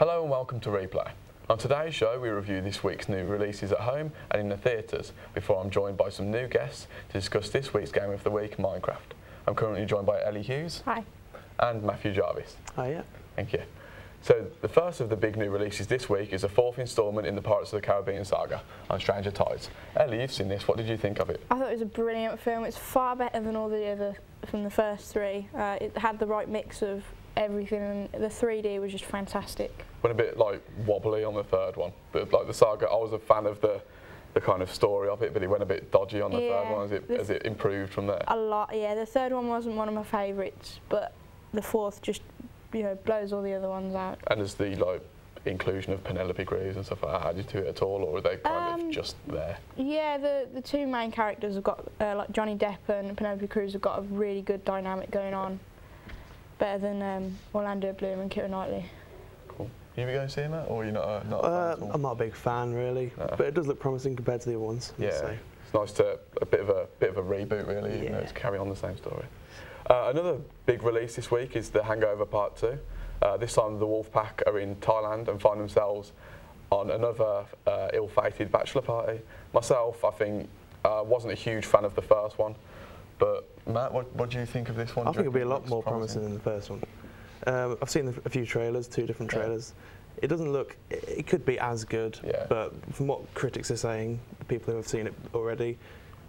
Hello and welcome to Replay. On today's show we review this week's new releases at home and in the theatres before I'm joined by some new guests to discuss this week's game of the week, Minecraft. I'm currently joined by Ellie Hughes. Hi. And Matthew Jarvis. Hi, yeah. Thank you. So the first of the big new releases this week is the fourth instalment in the Pirates of the Caribbean saga on Stranger Tides. Ellie, you've seen this. What did you think of it? I thought it was a brilliant film. It's far better than all the other from the first three. It had the right mix of everything, and the 3D was just fantastic. Went a bit like wobbly on the third one, but like the saga, I was a fan of the kind of story of it, but it went a bit dodgy on the third one. Has it improved from there? A lot, yeah. The third one wasn't one of my favourites, but the fourth just, you know, blows all the other ones out. And is the like inclusion of Penelope Cruz and stuff like that added to it at all, or are they kind of just there? Yeah, the two main characters have got like Johnny Depp and Penelope Cruz have got a really good dynamic going on. Better than Orlando Bloom and Keira Knightley. Cool. You be going to see that, or are you not a fan at all? I'm not a big fan really, but it does look promising compared to the other ones. Yeah, so. It's nice to a bit of a reboot really, you know, to carry on the same story. Another big release this week is The Hangover Part 2. This time the Wolfpack are in Thailand and find themselves on another ill-fated bachelor party. Myself, I think, wasn't a huge fan of the first one, but Matt, what do you think of this one? I think it'll be a lot more promising than the first one. I've seen a few trailers, two different trailers. It doesn't look, it could be as good, but from what critics are saying, the people who have seen it already,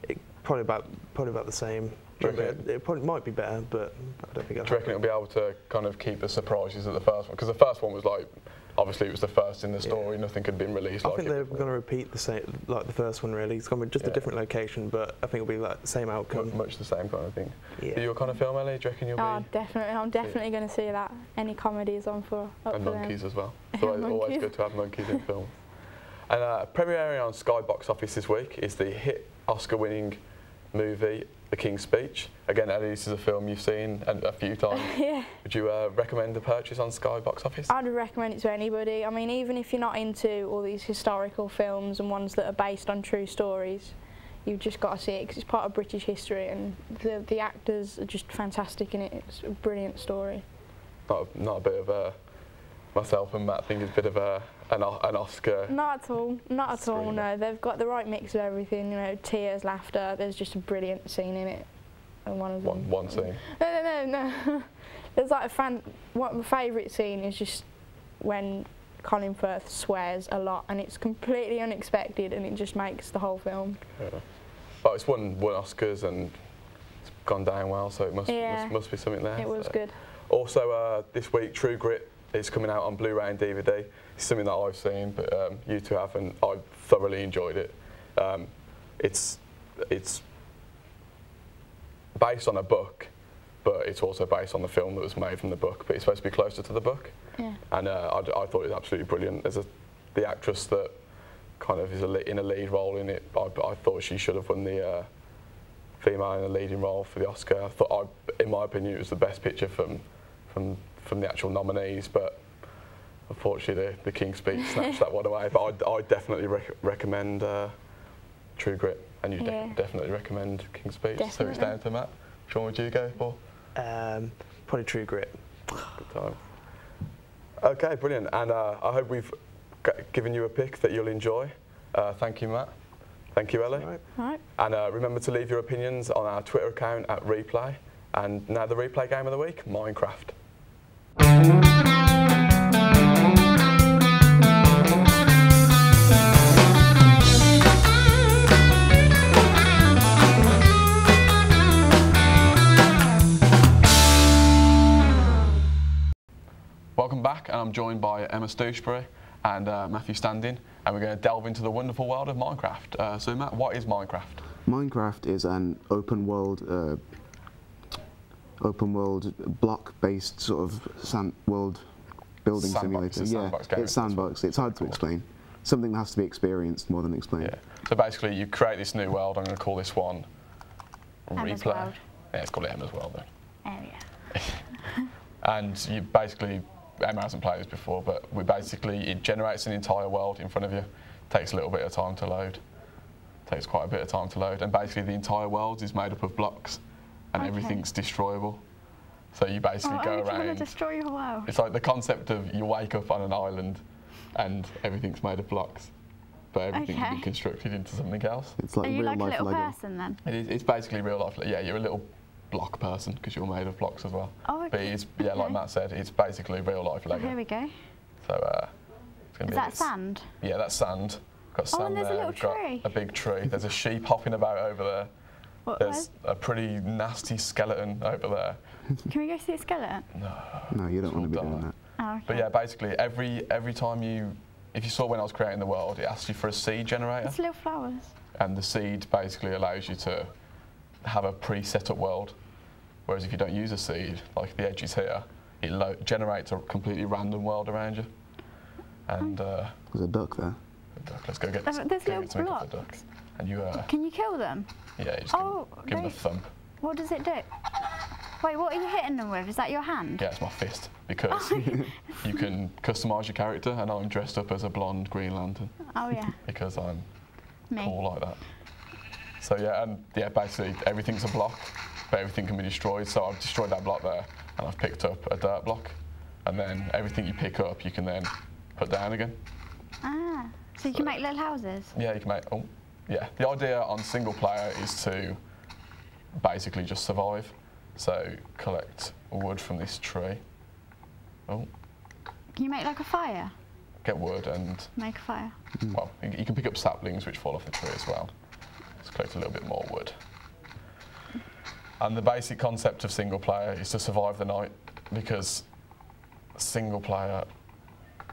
it probably about the same. It probably might be better, but I don't think it'll. Do you reckon it'll be able to kind of keep the surprises at the first one? Because the first one was like, obviously it was the first in the story, nothing had been released. I think they're going to repeat the same, like the first one really. It's going to be just a different location, but I think it'll be like the same outcome. Much the same kind of thing. Yeah. Are you a kind of film, Ellie? Do you reckon you'll be? Oh, definitely. I'm definitely going to see that. Any comedies on for up and for monkeys them. as well. It's always good to have monkeys in film. And premiering on Sky Box Office this week is the hit Oscar-winning movie The King's Speech. Again, Ellie, this is a film you've seen a few times. Yeah. Would you recommend the purchase on Sky Box Office? I'd recommend it to anybody. I mean, even if you're not into all these historical films and ones that are based on true stories, you've just got to see it because it's part of British history, and the actors are just fantastic in it. It's a brilliant story. Not a bit of myself and Matt think it's a bit of an Oscar. Not at all. Not at all. No, they've got the right mix of everything. You know, tears, laughter. There's just a brilliant scene in it. And one of them. One scene. No. There's like my favourite scene is just when Colin Firth swears a lot, and it's completely unexpected, and it just makes the whole film. Yeah. But it's won Oscars and it's gone down well, so it must be something there. It was good. Also, this week, True Grit is coming out on Blu-ray and DVD. It's something that I've seen, but you two haven't. I thoroughly enjoyed it. It's based on a book, but it's also based on the film that was made from the book. But it's supposed to be closer to the book. Yeah. And I thought it was absolutely brilliant. There's the actress that kind of is in a lead role in it. I thought she should have won the female in a leading role for the Oscar. I thought, in my opinion, it was the best picture from the actual nominees, but unfortunately the King's Speech snatched that one away. But I definitely recommend True Grit, and you definitely recommend King's Speech. Definitely. So it's down to Matt. Which one would you go for? Probably True Grit. Good time. Okay, brilliant. And I hope we've given you a pick that you'll enjoy. Thank you, Matt. Thank you, Ellie. All right. And remember to leave your opinions on our Twitter account at Replay. And now the Replay game of the week, Minecraft. Welcome back, and I'm joined by Emma Stewsbury and Matthew Standing, and we're going to delve into the wonderful world of Minecraft. So Matt, what is Minecraft? Minecraft is an open world block-based sort of world building simulator. It's sandbox. It's hard to explain. Something that has to be experienced more than explained. Yeah. So basically, you create this new world. I'm going to call this one Emma's Replay. World. Yeah, let's call it Emma's World then. Oh yeah. And you basically, Emma hasn't played this before, but it generates an entire world in front of you. Takes a little bit of time to load. Takes quite a bit of time to load, and basically the entire world is made up of blocks, and everything's destroyable. So you basically go around. Trying to destroy your world. It's like the concept of you wake up on an island and everything's made of blocks, but everything can be constructed into something else. It's like Are you real like a life little Lego. person then? It's basically real life. Yeah, you're a little block person because you're made of blocks as well. Oh, okay. But it's, yeah, like Matt said, it's basically real life Lego. Here we go. So it's going to be. Is that sand? Yeah, that's sand. Got sand and there's there. a little We've got tree. a big tree. There's a sheep hopping about over there. There's a pretty nasty skeleton over there. Can we go see a skeleton? No, you don't want to be doing that. Oh, okay. But yeah, basically every time if you saw when I was creating the world, it asked you for a seed generator. It's little flowers. And the seed basically allows you to have a pre-set up world. Whereas if you don't use a seed, like the edges here, it generates a completely random world around you. And there's a duck there. Let's go get There's little blocks. duck. And you Can you kill them? Yeah, you just give them a thump. What does it do? Wait, what are you hitting them with? Is that your hand? Yeah, it's my fist, because you can customise your character, and I'm dressed up as a blonde Green Lantern. Oh yeah. Because I'm cool like that. So yeah, basically everything's a block, but everything can be destroyed. So I've destroyed that block there, and I've picked up a dirt block, and then everything you pick up, you can then put down again. Ah, so you can make little houses? Yeah, you can make, yeah. The idea on single player is to basically just survive. So collect wood from this tree. Oh. Can you make like a fire? Get wood and... Make a fire. Well, you can pick up saplings which fall off the tree as well. Let's collect a little bit more wood. And the basic concept of single player is to survive the night, because single player,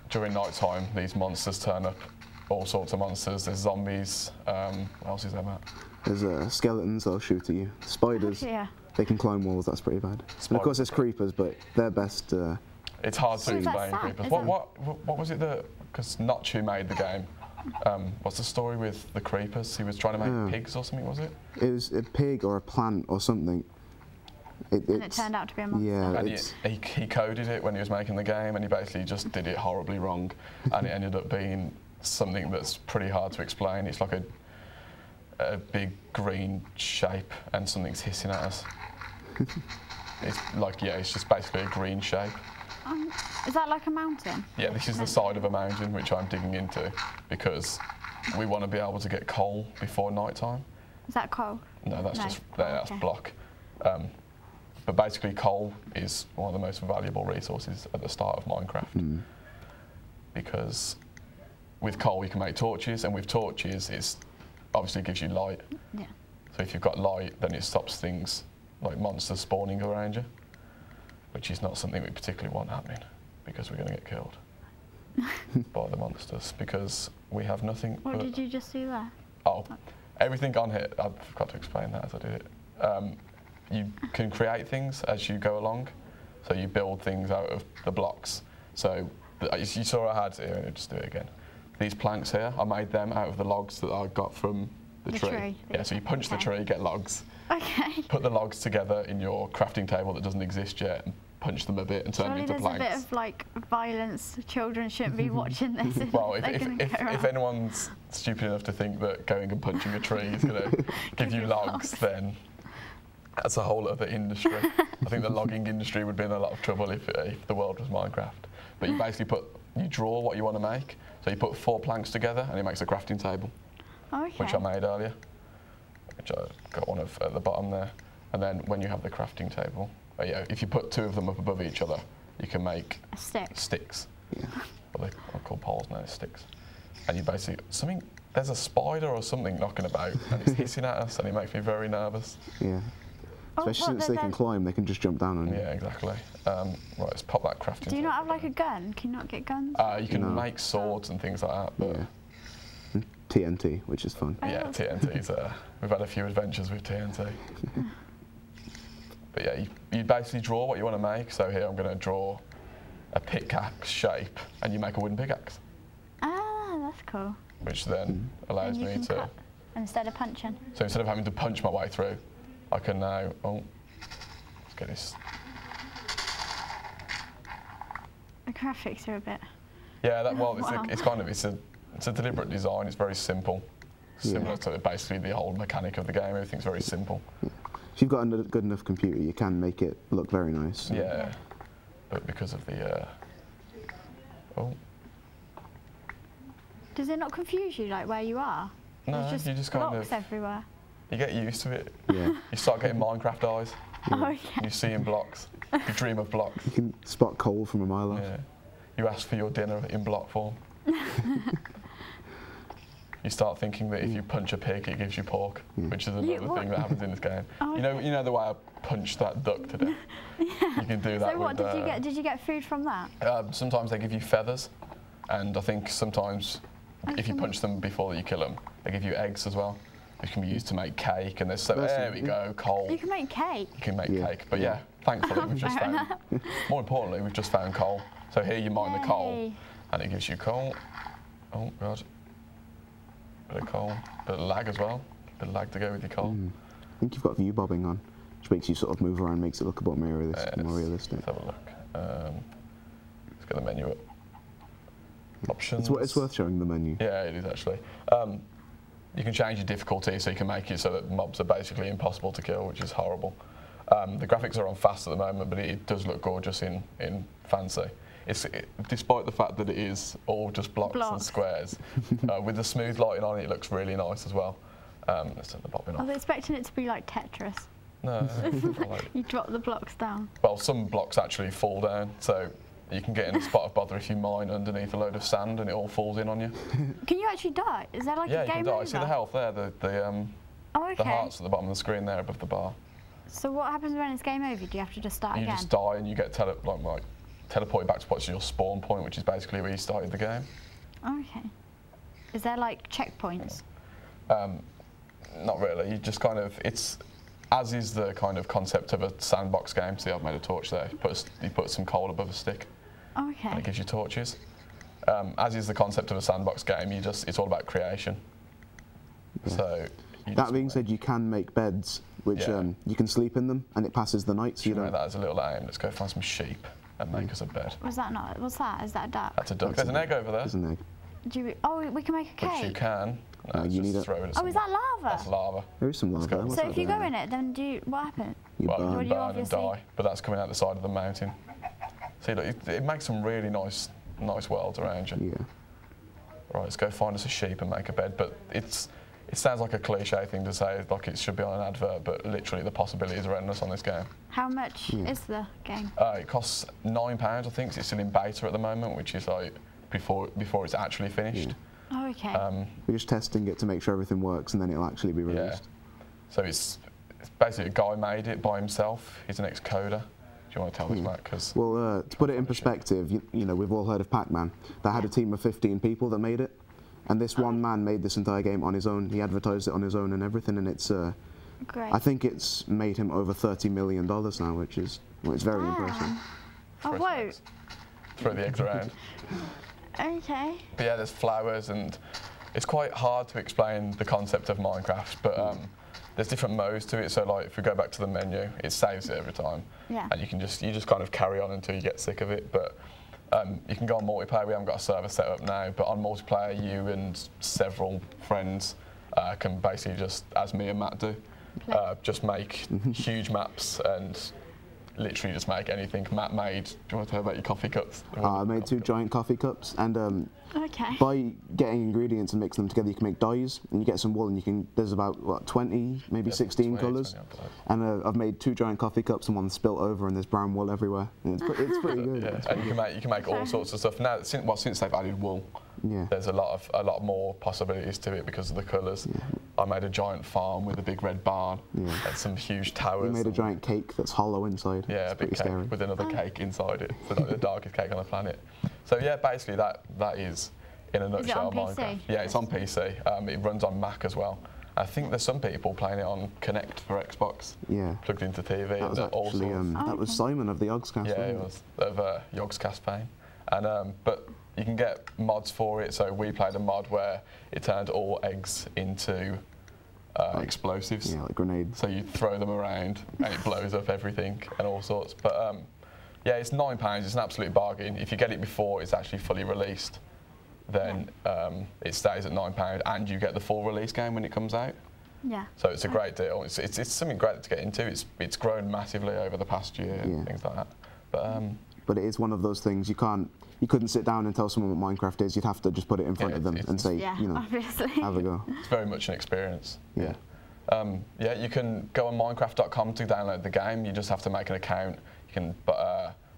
during night time, these monsters turn up. All sorts of monsters. There's zombies. What else is there, Matt? There's skeletons that'll shoot at you. Spiders. Yeah. They can climb walls. That's pretty bad. And of course, there's creepers, but they're best. It's hard to explain creepers. What was it that? Because Notch, who made the game, what's the story with the creepers? He was trying to make pigs or something, was it? It was a pig or a plant or something. And it turned out to be a monster. Yeah, and he coded it when he was making the game, and he basically just did it horribly wrong, and it ended up being something that's pretty hard to explain. It's like a big green shape, and something's hissing at us. It's like, yeah, it's just basically a green shape. Is that like a mountain? Yeah, this is the side of a mountain which I'm digging into, because we want to be able to get coal before night time. Is that coal? No, that's that's block. But basically coal is one of the most valuable resources at the start of Minecraft. Because with coal you can make torches, and with torches it obviously gives you light. Yeah. So if you've got light, then it stops things like monsters spawning around you, which is not something we particularly want happening, because we're going to get killed by the monsters, because we have nothing. What did you just do there? Oh, everything on here, I forgot to explain that as I did it. You can create things as you go along, so you build things out of the blocks. So you saw I had, here, I'll just do it again. These planks here, I made them out of the logs that I got from the tree. Yeah, so you punch the tree, get logs. Okay. Put the logs together in your crafting table that doesn't exist yet, and punch them a bit and turn them into planks. There's a bit of like violence. Children shouldn't be watching this. Well, if anyone's stupid enough to think that going and punching a tree is going to give you logs, then that's a whole other industry. I think the logging industry would be in a lot of trouble if the world was Minecraft. But you basically you draw what you want to make. So you put 4 planks together and it makes a crafting table, which I made earlier, which I got one of at the bottom there. And then when you have the crafting table, if you put 2 of them up above each other, you can make sticks. Yeah. Well, they're called poles now, sticks. And you basically, there's a spider or something knocking about and it's hissing at us, and it makes me very nervous. Yeah. Especially since they can climb, they can just jump down on you. Yeah, exactly. Right, let's pop that crafting table. Do you not have like a gun? Can you not get guns? You can make swords and things like that. But yeah. TNT, which is fun. Yeah, TNT's. We've had a few adventures with TNT. But yeah, you basically draw what you want to make. So here I'm going to draw a pickaxe shape, and you make a wooden pickaxe. Ah, that's cool. Which then allows me to cut instead of punching. So instead of having to punch my way through, I can now. Oh, let's get this. The graphics are a bit. Yeah, it's a deliberate design. It's very simple, similar to basically the whole mechanic of the game. Everything's very simple. if you've got a good enough computer, you can make it look very nice. Yeah, but because of the Does it not confuse you, like where you are? No, There's you just kind blocks of everywhere. You get used to it. Yeah. You start getting Minecraft eyes. Yeah. Oh, okay. You see in blocks. You dream of blocks. You can spot coal from a mile off. Yeah. You ask for your dinner in block form. You start thinking that if you punch a pig, it gives you pork, which is another thing that happens in this game. Oh, you know the way I punched that duck to death. You can do that. So what did you get? Did you get food from that? Sometimes they give you feathers, and I think sometimes if you punch them before you kill them, they give you eggs as well, which can be used to make cake. And there's there we go, coal. You can make cake. You can make cake, but yeah, thankfully we've just found. More importantly, we've just found coal. So here you mine the coal, and it gives you coal. Oh god. Bit of coal, bit of lag as well. Bit of lag to go with your coal. I think you've got view bobbing on, which makes you sort of move around, makes it look a bit more realistic. Let's have a look. Let's get the menu up. Options. It's worth showing the menu. Yeah, it is actually. You can change your difficulty, so you can make it so that mobs are basically impossible to kill, which is horrible. The graphics are on fast at the moment, but it does look gorgeous in fancy. Despite the fact that it is all just blocks. And squares, with the smooth lighting on it looks really nice as well. Let's turn the bobbin off. I was expecting it to be like Tetris. No. You drop the blocks down. Well, some blocks actually fall down, so you can get in a spot of bother if you mine underneath a load of sand and it all falls in on you. Can you actually die? Is there like a game over? Yeah, you can die. See the health there, the hearts at the bottom of the screen there above the bar. So what happens when it's game over? Do you have to just start again? You just die and you get teleported back to what's your spawn point, which is basically where you started the game. Okay. Is there like checkpoints? Not really. You just kind of, as is the kind of concept of a sandbox game. See, I've made a torch there. You put some coal above a stick. Okay. And it gives you torches. As is the concept of a sandbox game, it's all about creation. Yeah. So. That being said, you can make beds, which you can sleep in them, and it passes the night. So you don't. Make that as a little aim. Let's go find some sheep and make us a bed. What's that? Is that a duck? That's a duck. There's an egg over there. There's an egg. We can make a cake. Which you can. No, you need it. Throw it at is that lava? That's lava. There is some lava. So if you go in it, then what happens? You burn and die. But that's coming out the side of the mountain. See, look, it makes some really nice worlds around you. Yeah. Right, let's go find us a sheep and make a bed. But it sounds like a cliche thing to say, like it should be on an advert, but literally the possibilities are endless on this game. How much is the game? It costs £9, I think. It's still in beta at the moment, which is like before it's actually finished. Oh, okay. We're just testing it to make sure everything works, and then it'll actually be released. Yeah. So it's basically a guy made it by himself. He's an ex-coder. Do you want to tell us that? Cause well, to put it in perspective, you know, we've all heard of Pac-Man. They had a team of 15 people that made it. And this one man made this entire game on his own. He advertised it on his own and everything, and it's. Great. I think it's made him over $30 million now, which is it's very impressive. Oh, whoa! Throw the eggs around. Okay. But yeah, there's flowers, and it's quite hard to explain the concept of Minecraft. But there's different modes to it. So like, if we go back to the menu, it saves it every time. Yeah. And you just kind of carry on until you get sick of it. But you can go on multiplayer. We haven't got a server set up now, but on multiplayer, you and several friends can basically just, as me and Matt do, just make huge maps and literally just make anything. Matt made. Do you want to tell about your coffee cups? I made two giant coffee cups, and by getting ingredients and mixing them together, you can make dyes, and you get some wool, and you can. There's about what 20, maybe 16 colours, and I've made two giant coffee cups, and one spilt over, and there's brown wool everywhere. And it's pretty good. Yeah. And you can make all sorts of stuff now. Since they've added wool, there's a lot more possibilities to it because of the colours. Yeah. I made a giant farm with a big red barn and some huge towers. We made a giant cake that's hollow inside. Yeah, a big cake with another cake inside it. So like the darkest cake on the planet. So yeah, basically that is in a nutshell Minecraft. Yeah, it's on PC. It runs on Mac as well. I think there's some people playing it on Kinect for Xbox. Yeah. Plugged into TV. That was actually that was Simon of the Yogscast. Yeah, it was of Yogscast fame. And but you can get mods for it. So we played a mod where it turned all eggs into explosives. Yeah, like grenades. So you throw them around and it blows up everything and all sorts. But yeah, it's £9. It's an absolute bargain. If you get it before it's actually fully released, then it stays at £9 and you get the full release game when it comes out. Yeah. So it's a great deal. It's something great to get into. It's grown massively over the past year, and things like that. But it is one of those things you couldn't sit down and tell someone what Minecraft is. You'd have to just put it in front of them and say, you know, obviously. have a go. It's very much an experience. Yeah. Yeah, you can go on Minecraft.com to download the game. You just have to make an account. You can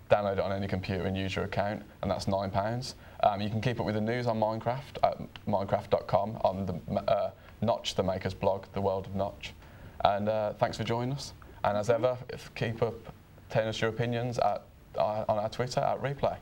download it on any computer and use your account, and that's £9. You can keep up with the news on Minecraft at Minecraft.com on the Notch, the maker's blog, The World of Notch. And thanks for joining us. And as ever, keep up telling us your opinions on our Twitter at Replay.